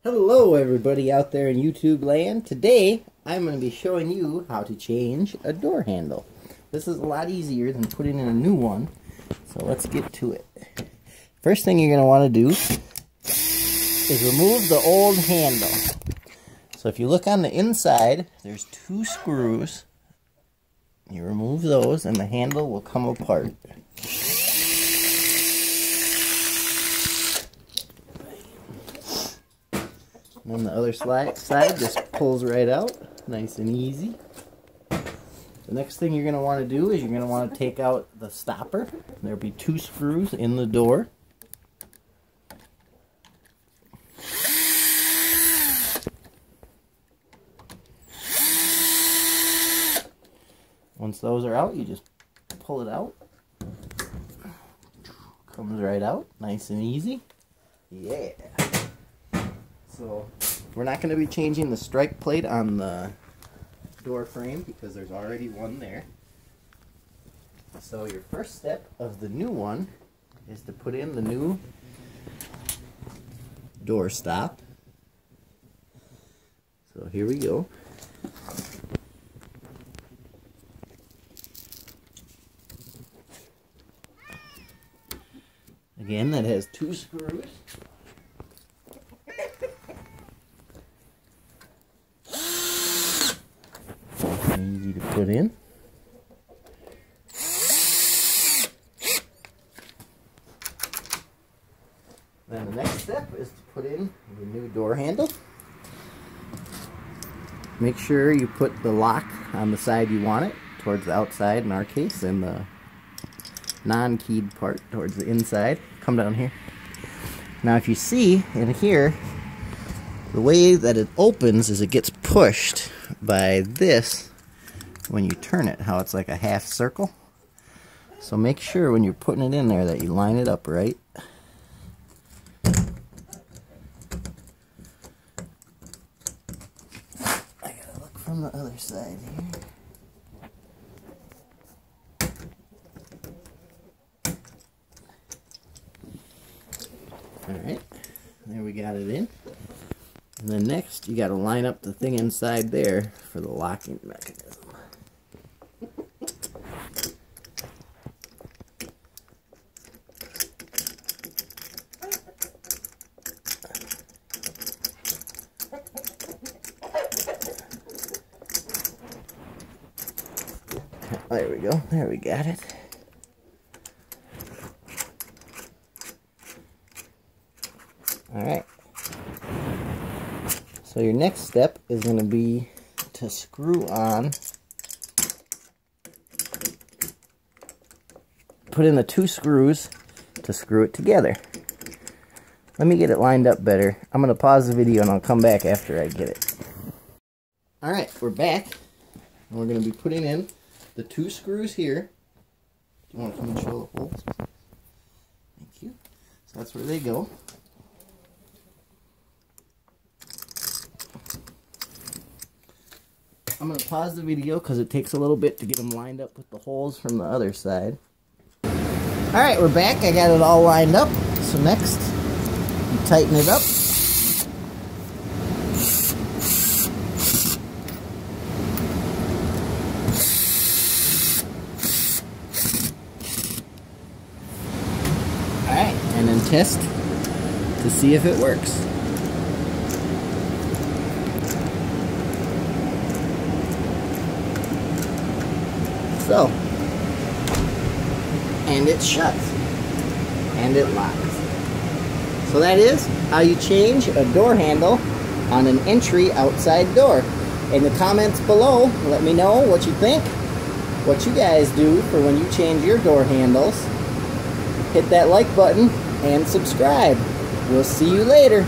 Hello everybody out there in YouTube land. Today I'm going to be showing you how to change a door handle. This is a lot easier than putting in a new one, so let's get to it. First thing you're going to want to do is remove the old handle. So if you look on the inside, there's two screws. You remove those and the handle will come apart. And then the other side just pulls right out, nice and easy. The next thing you're going to want to do is you're going to want to take out the stopper. There'll be two screws in the door. Once those are out, you just pull it out. Comes right out, nice and easy. Yeah. So, we're not going to be changing the strike plate on the door frame because there's already one there. So your first step of the new one is to put in the new door stop. So here we go. Again, that has two screws. Easy to put in. Then the next step is to put in the new door handle. Make sure you put the lock on the side you want it, towards the outside in our case, and the non-keyed part towards the inside. Come down here. Now if you see in here, the way that it opens is it gets pushed by this when you turn it, how it's like a half circle. So make sure when you're putting it in there that you line it up right. I gotta look from the other side here. Alright, there we got it in. And then next, you got to line up the thing inside there for the locking mechanism. There we go. There we got it. Alright. So your next step is going to be to screw on, put in the two screws to screw it together. Let me get it lined up better. I'm going to pause the video and I'll come back after I get it. Alright, we're back. And we're going to be putting in the two screws here. Do you want to come and show the holes? Thank you. So that's where they go. I'm going to pause the video because it takes a little bit to get them lined up with the holes from the other side. Alright, we're back. I got it all lined up. So next, you tighten it up. Alright, and then test to see if it works. So, and it shuts, and it locks. So that is how you change a door handle on an entry outside door. In the comments below, let me know what you think, what you guys do for when you change your door handles. Hit that like button and subscribe. We'll see you later.